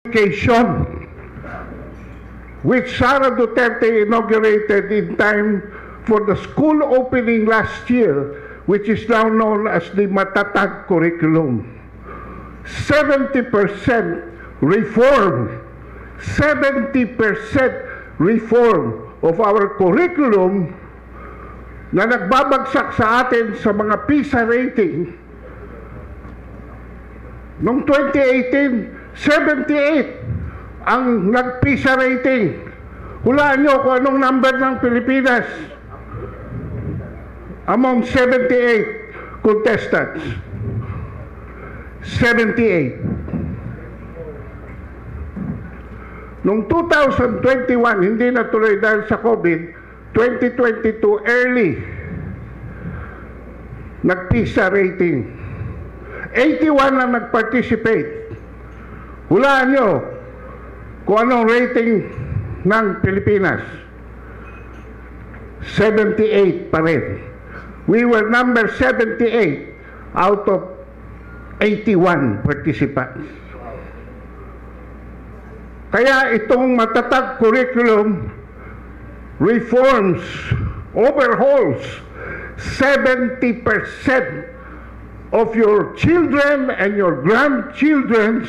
education, which Sara Duterte inaugurated in time for the school opening last year, which is now known as the Matatag curriculum. 70% reform, 70% reform of our curriculum na nagbabagsak sa atin sa mga PISA rating. Noong 2018, 78 ang nag-PISA rating. Hulaan nyo kung anong number ng Pilipinas among 78 contestants. 78. Noong 2021, hindi natuloy dahil sa COVID, 2022 early, nag-PISA rating. 81 ang nag-participate. Hulaan nyo kung anong rating ng Pilipinas. 78 pa rin. We were number 78 out of 81 participants. Kaya itong Matatag curriculum reforms, overhauls 70% of your children and your grandchildren's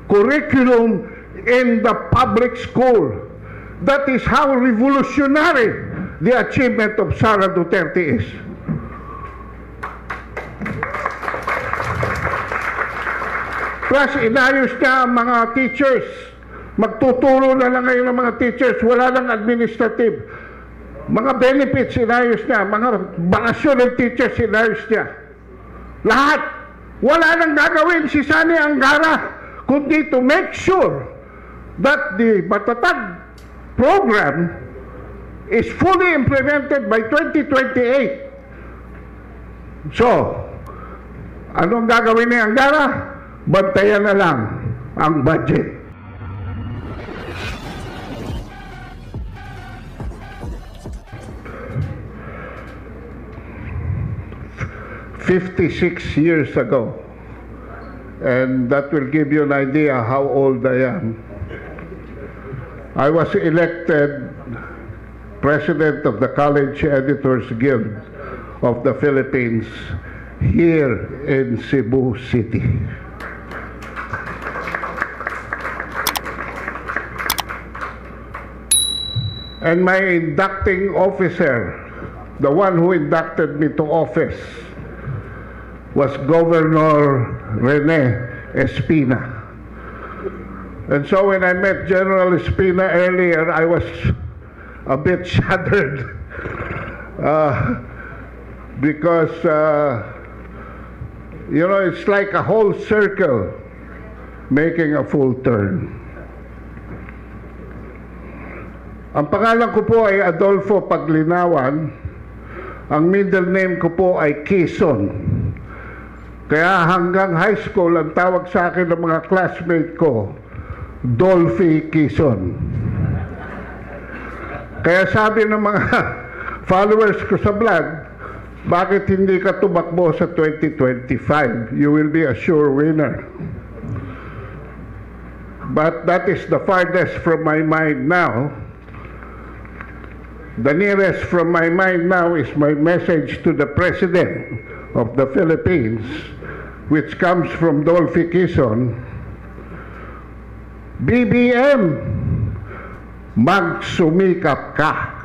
curriculum in the public school. That is how revolutionary the achievement of Sara Duterte is. Plus, inayos niya ang mga teachers. Magtuturo na lang ngayon ng mga teachers. Wala lang administrative. Mga benefits, inayos niya. Mga bakasyon ng teachers, inayos niya. Lahat. Wala nang gagawin si Sani Angara kundi to make sure that the Matatag program is fully implemented by 2028. So, anong gagawin ni Angara? Bantayan na lang ang budget. "56 years ago," and that will give you an idea how old I am. I was elected president of the College Editors Guild of the Philippines here in Cebu City. And my inducting officer, the one who inducted me to office, was Governor Rene Espina. And so when I met General Espina earlier, I was a bit shattered because, you know, it's like a whole circle making a full turn. Ang pangalan ko po ay Adolfo Paglinawan. Ang middle name ko po ay Quezon. Kaya hanggang high school, ang tawag sa akin ng mga classmate ko, Dolphy Quezon. Kaya sabi ng mga followers ko sa vlog, bakit hindi ka tumakbo sa 2025? You will be a sure winner. But that is the farthest from my mind now. The nearest from my mind now is my message to the President of the Philippines, which comes from Dolphy Quezon. BBM, magsumikap ka.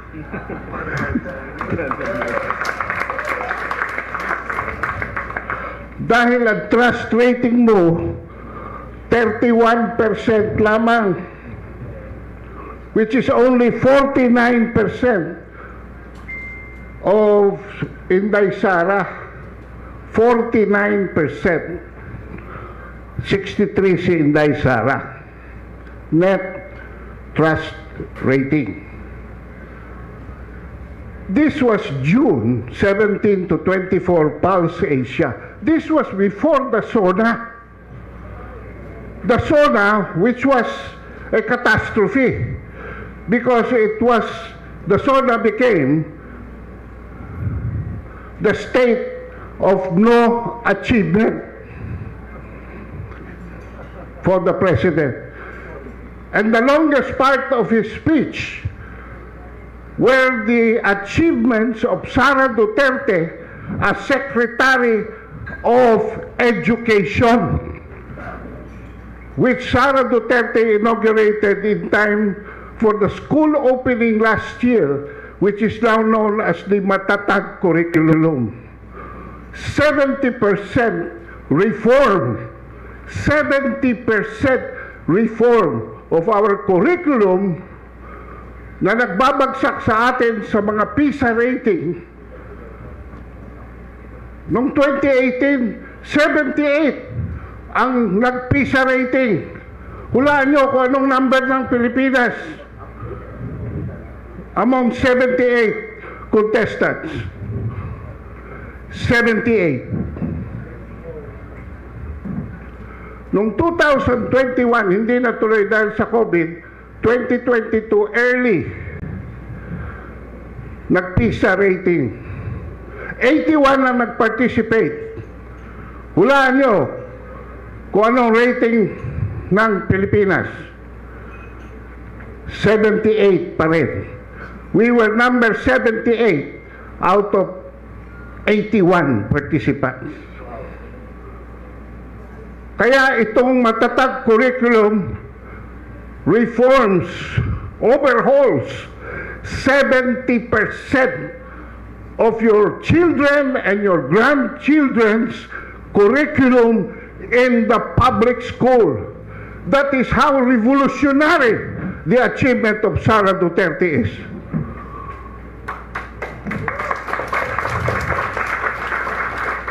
Dahil ang trust rating mo 31% lamang, which is only 49% of Inday Sara. 49%. 63 si Inday Sara. Net trust rating. This was June 17 to 24 Pulse Asia. This was before the SONA. The SONA, which was a catastrophe, because it was, the SONA became the state of no achievement for the President. And the longest part of his speech were the achievements of Sara Duterte as Secretary of Education, which Sara Duterte inaugurated in time for the school opening last year, which is now known as the Matatag Curriculum. 70% reform, 70% reform of our curriculum na nagbabagsak sa atin sa mga PISA rating. Noong 2018, 78 ang nag-PISA rating. Hulaan nyo kung anong number ng Pilipinas among 78 contestants. 78. Noong 2021, hindi natuloy dahil sa COVID, 2022 early, nag-PISA rating. 81 na nag-participate. Hulaan nyo kung anong rating ng Pilipinas. 78 pa rin. We were number 78 out of 81 participants. Kaya itong Matatag Curriculum reforms, overhauls 70% of your children and your grandchildren's curriculum in the public school. That is how revolutionary the achievement of Sara Duterte is.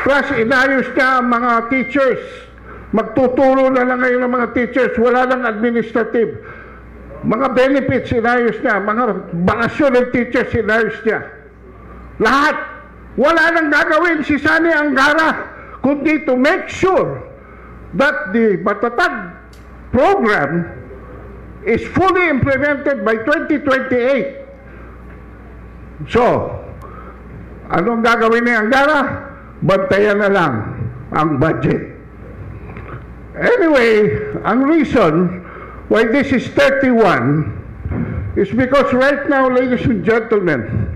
Plus, inayos niya ang mga teachers. Magtuturo na lang ngayon ng mga teachers. Wala lang administrative. Mga benefits, inayos niya. Mga bakasyon ng teachers, inayos niya. Lahat. Wala nang gagawin si Sani Angara kundi to make sure that the Matatag program is fully implemented by 2028. So, anong gagawin ni Angara? Bantayan na lang ang budget. Anyway, ang reason why this is 31 is because right now, ladies and gentlemen,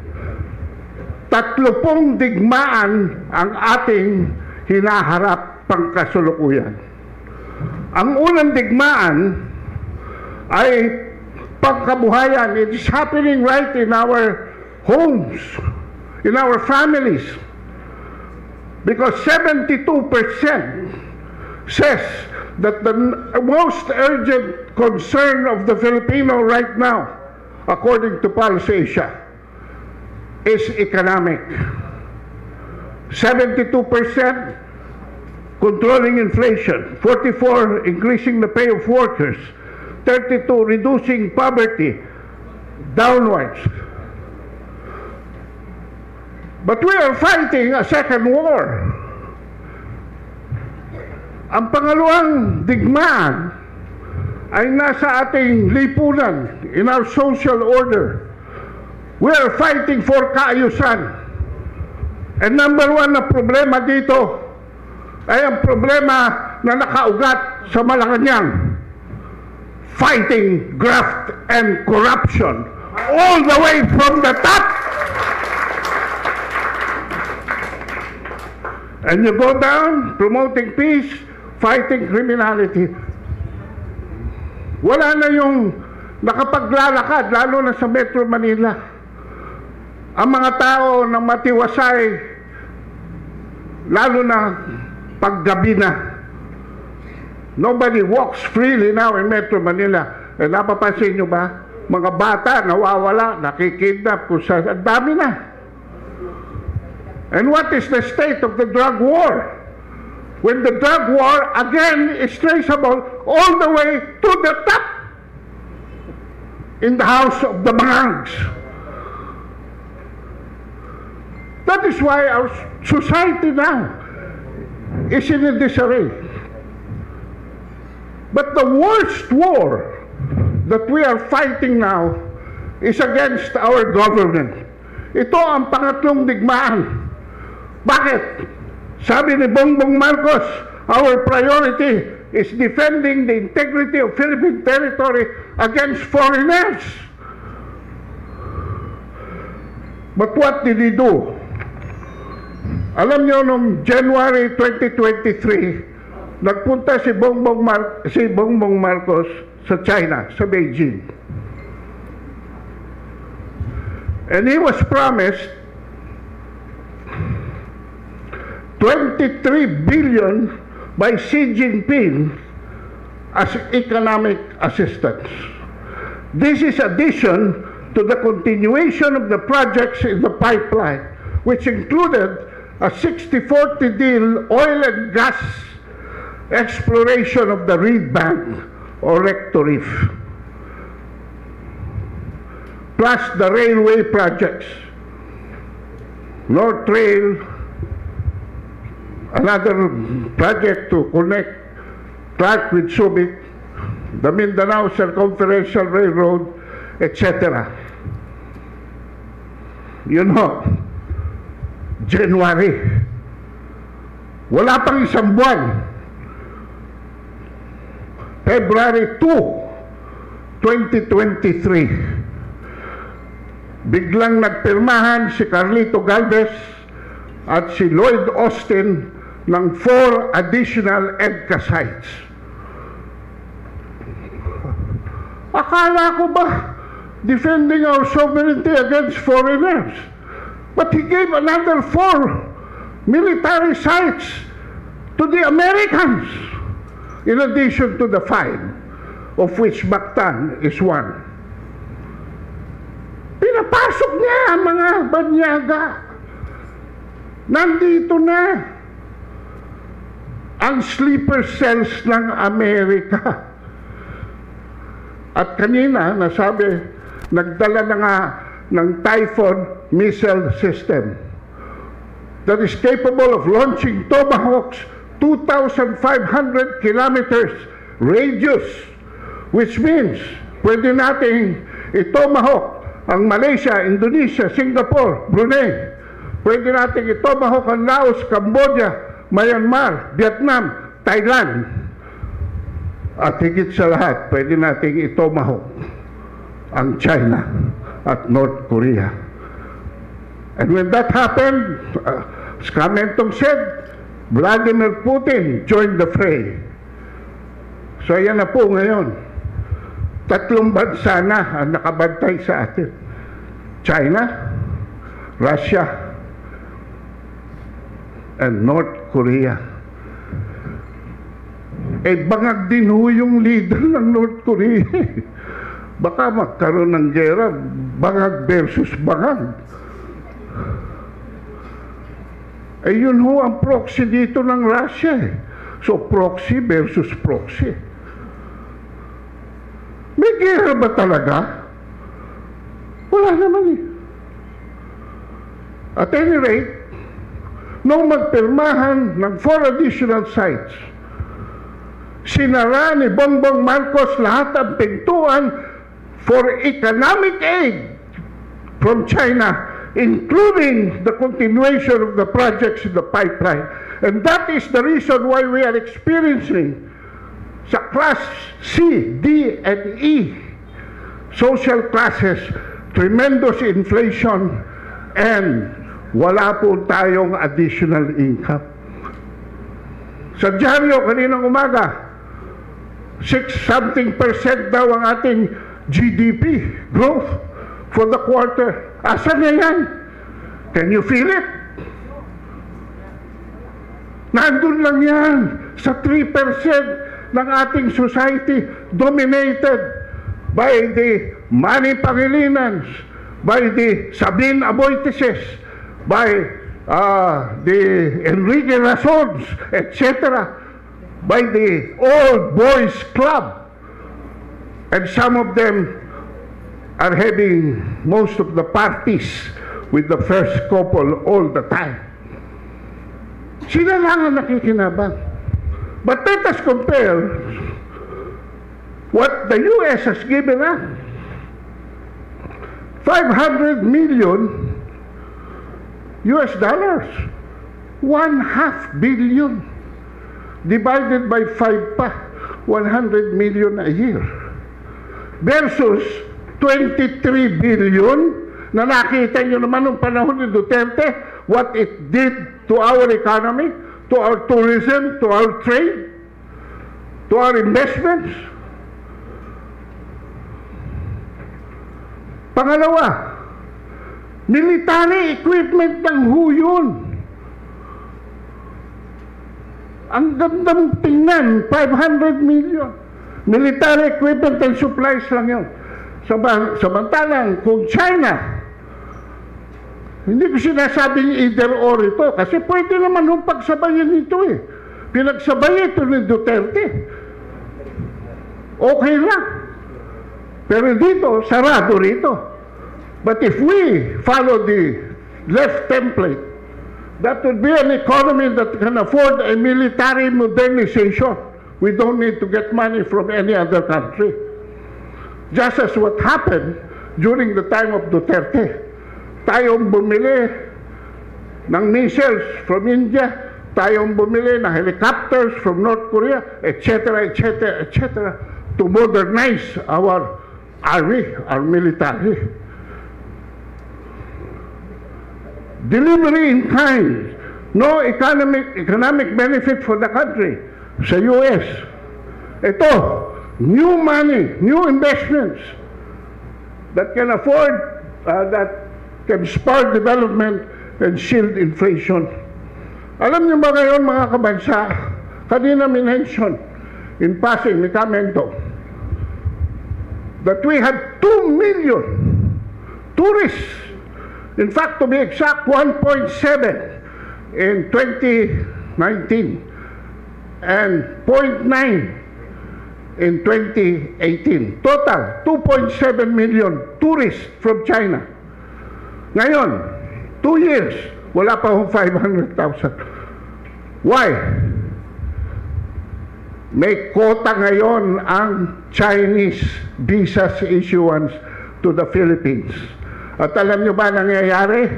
30 digmaan ang ating hinaharap pangkasalukuyan. Ang unang digmaan ay pagkabuhayan. It is happening right in our homes, in our families. Because 72% says that the most urgent concern of the Filipino right now, according to Pulse Asia, is economic. 72% controlling inflation, 44% increasing the pay of workers, 32% reducing poverty downwards. But we are fighting a second war. Ang pangalawang digmaan ay nasa ating lipunan, in our social order. We are fighting for kaayusan. And number one na problema dito ay ang problema na nakaugat sa Malacanang. Fighting graft and corruption all the way from the top. And you go down, promoting peace, fighting criminality. Wala na yung nakapaglalakad, lalo na sa Metro Manila. Ang mga tao na matiwasay, lalo na paggabi na. Nobody walks freely now in Metro Manila. Eh, napapansin nyo ba? Mga bata nawawala, nakikidnap, kung sa dami na. And what is the state of the drug war? When the drug war, again, is traceable all the way to the top in the house of the Mangs. That is why our society now is in a disarray. But the worst war that we are fighting now is against our government. Ito ang pangatlong digmaan. Bakit? Sabi ni Bongbong Marcos, our priority is defending the integrity of Philippine territory against foreigners. But what did he do? Alam niyo, noong January 2023, nagpunta si Bongbong Marcos sa China, sa Beijing. And he was promised 23 billion by Xi Jinping as economic assistance. This is addition to the continuation of the projects in the pipeline, which included a 60-40 deal oil and gas exploration of the Reed Bank or Recto Reef, plus the railway projects, North Rail, another project to connect Clark with Subic, the Mindanao Circumferential Railroad, etc. You know, January, wala pang isang buwan, February 2, 2023, biglang nagpirmahan si Carlito Galvez at si Lloyd Austin ng 4 additional EDCA sites. Akala ko ba defending our sovereignty against foreigners? But he gave another 4 military sites to the Americans, in addition to the 5, of which Mactan is 1. Pinapasok niya ang mga banyaga. Nandito na ang sleeper cells ng Amerika. At kanina, nasabi, nagdala na nga ng Typhoon missile system that is capable of launching Tomahawks 2,500 kilometers radius, which means pwede nating i-Tomahawk ang Malaysia, Indonesia, Singapore, Brunei. Pwede nating i-Tomahawk ang Laos, Cambodia, Myanmar, Vietnam, Thailand. At higit sa lahat, pwede nating i-Tomahawk ang China at North Korea. And when that happened, as Kamentong said, Vladimir Putin joined the fray. So ayan na po ngayon. 3 bansa na ang nakabantay sa atin. China, Russia, and North Korea. Bangag din ho yung leader ng North Korea. Baka magkaroon ng gera, bangag versus bangag. Yun ho ang proxy dito ng Russia. So proxy versus proxy. May gera ba talaga? Wala naman eh. At any rate, nung magpirmahan ng 4 additional sites, sinara ni Bongbong Marcos lahat ng pintuan for economic aid from China, including the continuation of the projects in the pipeline. And that is the reason why we are experiencing sa class C, D, and E social classes tremendous inflation and wala po tayong additional income. Sa dyaryo kaninang umaga, 6-something% daw ang ating GDP growth for the quarter. Asan na yan? Can you feel it? Nandun lang yan sa 3% ng ating society dominated by the Manny Pangilinans, by the Sabine Aboitises, by the Enrique Razons, etc., by the old boys club, and some of them are having most of the parties with the first couple all the time. Sila lang ang nakikinabang. But let us compare what the U.S. has given us. 500 million US dollars, $1.5 billion. divided by 5 pa, 100 million a year. Versus 23 billion na nakita nyo naman nung panahon ni Duterte, what it did to our economy, to our tourism, to our trade, to our investments. Pangalawa, military equipment ng ho yun. Ang gandang tingnan, 500 million. Military equipment and supplies lang yun. Samantalang kung China, hindi ko sinasabing either or ito, kasi pwede naman nung pagsabayin ito eh. Pinagsabay ito ni Duterte. Okay lang. Pero dito, sarado rito. But if we follow the left template, that would be an economy that can afford a military modernization. We don't need to get money from any other country. Just as what happened during the time of Duterte. Tayong bumili ng missiles from India, tayong bumili ng helicopters from North Korea, etc., etc., etc., to modernize our army, our military. Delivery in kind, no economic benefit for the country sa US. Ito, new money, new investments that can afford, that can spur development and shield inflation. Alam niyo ba ngayon mga kabansa, kanina minention in passing ni Camento that we had 2 million tourists. In fact, to be exact, 1.7 in 2019 and 0.9 in 2018. Total, 2.7 million tourists from China. Ngayon, 2 years, wala pa hong 500,000. Why? May quota ngayon ang Chinese visas issuance to the Philippines. At alam nyo ba nangyayari?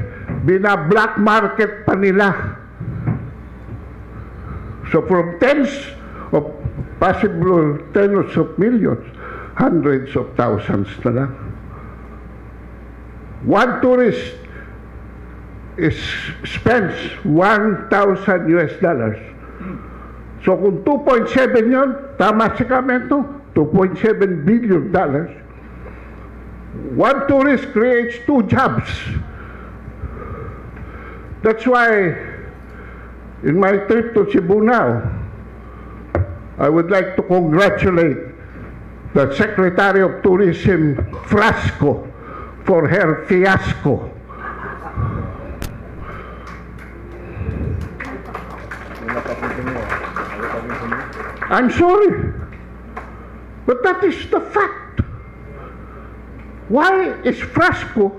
Bina-black market pa nila. So from tens of possible tens of millions, hundreds of thousands na lang. One tourist spends $1,000 US. So kung 2.7 yun, tama si Camento, $2.7 billion. One tourist creates 2 jobs. That's why in my trip to Cebu now, I would like to congratulate the Secretary of Tourism, Frasco, for her fiasco. I'm sorry, but that is the fact. Why is Frasco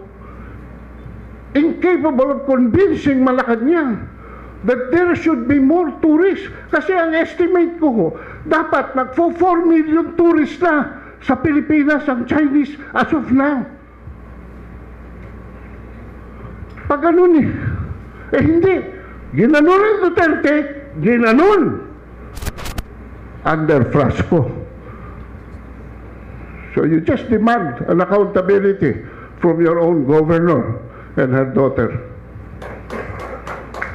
incapable of convincing Malacanang that there should be more tourists? Kasi ang estimate ko, dapat nagpo 4 million tourists na sa Pilipinas ang Chinese as of now. Pag ganun hindi. Ginanon ng Duterte, ginanon under Frasco. So you just demand an accountability from your own governor and her daughter.